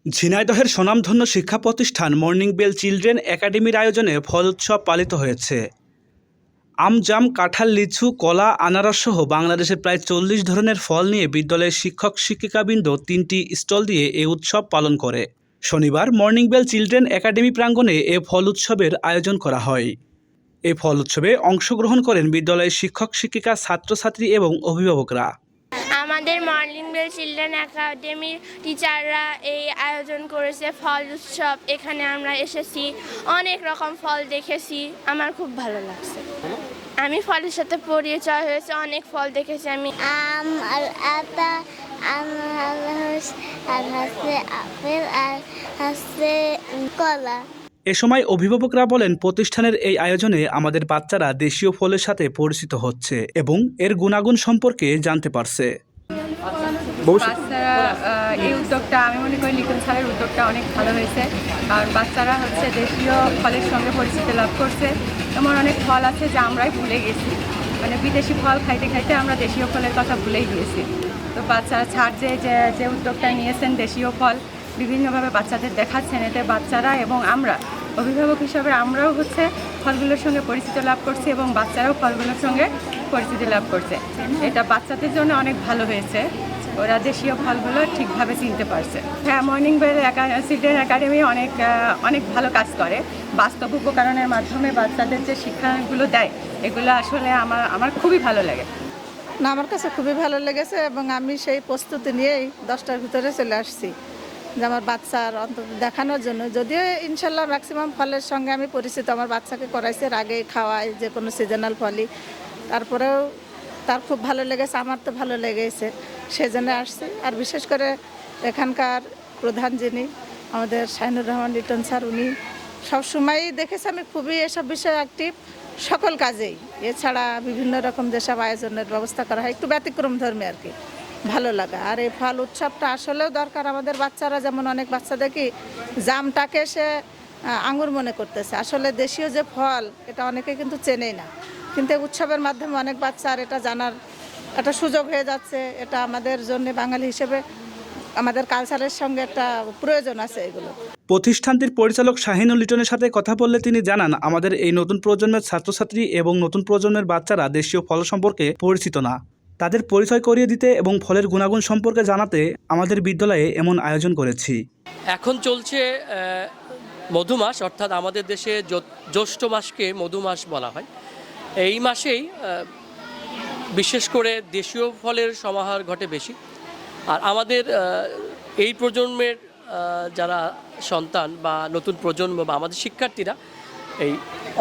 ঝিনাইদহের স্বনামধন্য শিক্ষা প্রতিষ্ঠান মর্নিং বেল চিলড্রেন একাডেমির আয়োজনে ফল উৎসব পালিত হয়েছে। আম, জাম, কাঁঠাল, লিচু, কলা, আনারস সহ বাংলাদেশের প্রায় ৪০ ধরনের ফল নিয়ে বিদ্যালয়ের শিক্ষক শিক্ষিকাবৃন্দ ৩টি স্টল দিয়ে এ উৎসব পালন করে। শনিবার মর্নিং বেল চিলড্রেন একাডেমি প্রাঙ্গণে এ ফল উৎসবের আয়োজন করা হয়। এই ফল উৎসবে অংশগ্রহণ করেন বিদ্যালয়ের শিক্ষক শিক্ষিকা, ছাত্রছাত্রী এবং অভিভাবকরা। আমাদের মর্নিং বেল চিলড্রেন একাডেমির টিচাররা এই আয়োজন করেছে ফল উৎসব। এখানে আমরা এসেছি, অনেক রকম ফল দেখেছি, আমার খুব ভালো লাগছে। আমি ফলের সাথে পরিচয় হয়েছে, অনেক ফল দেখেছি আমি। আম আর আতা, আনারস আর আপেল আর কলা। এ সময় অভিভাবকরা বলেন, প্রতিষ্ঠানের এই আয়োজনে আমাদের বাচ্চারা দেশীয় ফলের সাথে পরিচিত হচ্ছে এবং এর গুণাগুণ সম্পর্কে জানতে পারছে। বাচ্চারা এই উদ্যোগটা, আমি মনে করি লিটন স্যারের উদ্যোগটা অনেক ভালো হয়েছে। কারণ বাচ্চারা দেশীয় ফলের সঙ্গে পরিচিতি লাভ করছে। এমন অনেক ফল আছে যা আমরাই ভুলে গেছি, বিদেশি ফল খাইতে খাইতে আমরা দেশীয় ফলের কথা ভুলেই গিয়েছি। তো বাচ্চারা ছাড় যে উদ্যোগটা নিয়েছেন, দেশীয় ফল বিভিন্নভাবে বাচ্চাদের দেখাচ্ছেন, এতে বাচ্চারা এবং আমরা অভিভাবক হিসাবে আমরাও ফলগুলোর সঙ্গে পরিচিতি লাভ করছি এবং বাচ্চারাও ফলগুলোর সঙ্গে পরিচিতি লাভ করছে। এটা বাচ্চাদের জন্য অনেক ভালো হয়েছে, ওরা দেশীয় ফলগুলো ঠিকভাবে চিনতে পারছে। হ্যাঁ, মর্নিং বেল চিলড্রেন একাডেমি অনেক ভালো কাজ করে। বাস্তব উপকরণের মাধ্যমে বাচ্চাদের যে শিক্ষাগুলো দেয়, এগুলো আসলে আমার খুবই ভালো লাগে। না, আমার কাছে খুবই ভালো লেগেছে এবং আমি সেই প্রস্তুতি নিয়েই 10টার ভিতরে চলে আসছি যে আমার বাচ্চার অন্তত দেখানোর জন্য। যদিও ইনশাল্লাহ ম্যাক্সিমাম ফলের সঙ্গে আমি পরিচিত, আমার বাচ্চাকে করাইছে, এর আগেই খাওয়াই যে কোনো সিজনাল ফলই। তারপরেও তার খুব ভালো লেগেছে, আমার তো ভালো লেগেছে, সেজন্য আসছি। আর বিশেষ করে এখানকার প্রধান যিনি আমাদের শাহিনুর রহমান লিটন স্যার, উনি সবসময়ই দেখেছে আমি খুবই এসব বিষয়ে অ্যাক্টিভ, সকল কাজেই। এছাড়া বিভিন্ন রকম যেসব আয়োজনের ব্যবস্থা করা হয়, একটু ব্যতিক্রম ধর্মী আর কি, ভালো লাগা। আর এই ফল উৎসবটা আসলেও দরকার। আমাদের বাচ্চারা যেমন, অনেক বাচ্চা দেখি জামটাকে সে আঙুর মনে করতেছে, আসলে দেশীয় যে ফল এটা অনেকে কিন্তু চেনেই না। কিন্তু উৎসবের মাধ্যমে অনেক বাচ্চার এটা জানার একটা সুযোগ হয়ে যাচ্ছে। এটা আমাদের জন্য বাঙালি হিসেবে আমাদের কালচারের সঙ্গে একটা প্রয়োজন আছে এগুলো। প্রতিষ্ঠানটির পরিচালক শাহিনুর লিটনের সাথে কথা বললে তিনি জানান, আমাদের এই নতুন প্রজন্মের ছাত্রছাত্রী এবং নতুন প্রজন্মের বাচ্চারা দেশীয় ফল সম্পর্কে পরিচিত না। তাদের পরিচয় করিয়ে দিতে এবং ফলের গুণাগুণ সম্পর্কে জানাতে আমাদের বিদ্যালয়ে এমন আয়োজন করেছি। এখন চলছে মধু মাস, অর্থাৎ আমাদের দেশে জ্যৈষ্ঠ মাসকে মধু মাস বলা হয়। এই মাসেই বিশেষ করে দেশীয় ফলের সমাহার ঘটে বেশি। আর আমাদের এই প্রজন্মের যারা সন্তান বা নতুন প্রজন্ম বা আমাদের শিক্ষার্থীরা এই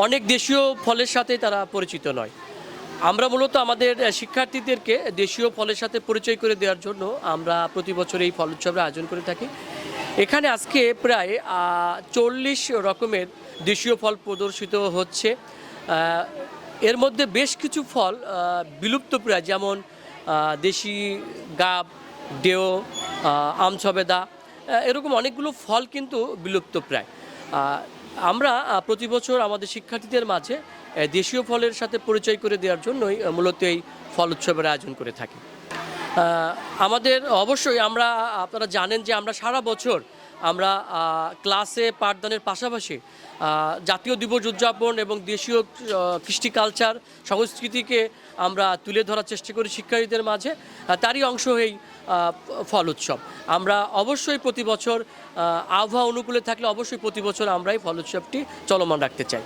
অনেক দেশীয় ফলের সাথে তারা পরিচিত নয়। আমরা মূলত আমাদের শিক্ষার্থীদেরকে দেশীয় ফলের সাথে পরিচয় করে দেওয়ার জন্য আমরা প্রতি বছর এই ফল উৎসবের আয়োজন করে থাকি। এখানে আজকে প্রায় 40 রকমের দেশীয় ফল প্রদর্শিত হচ্ছে। এর মধ্যে বেশ কিছু ফল বিলুপ্তপ্রায়, যেমন দেশি গাব, ডেও, আমছবেদা, এরকম অনেকগুলো ফল কিন্তু বিলুপ্তপ্রায়। আমরা প্রতি বছর আমাদের শিক্ষার্থীদের মাঝে দেশীয় ফলের সাথে পরিচয় করে দেওয়ার জন্যই মূলত এই ফল উৎসবের আয়োজন করে থাকি। আমাদের অবশ্যই আপনারা জানেন যে আমরা সারা বছর আমরা ক্লাসে পাঠদানের পাশাপাশি জাতীয় দিবস উদযাপন এবং দেশীয় কৃষ্টি কালচার সংস্কৃতিকে আমরা তুলে ধরার চেষ্টা করি শিক্ষার্থীদের মাঝে। তারই অংশ এই ফল উৎসব। আমরা অবশ্যই প্রতি বছর আবহাওয়া অনুকূলে থাকলে অবশ্যই প্রতি বছর আমরা এই ফল উৎসবটি চলমান রাখতে চাই।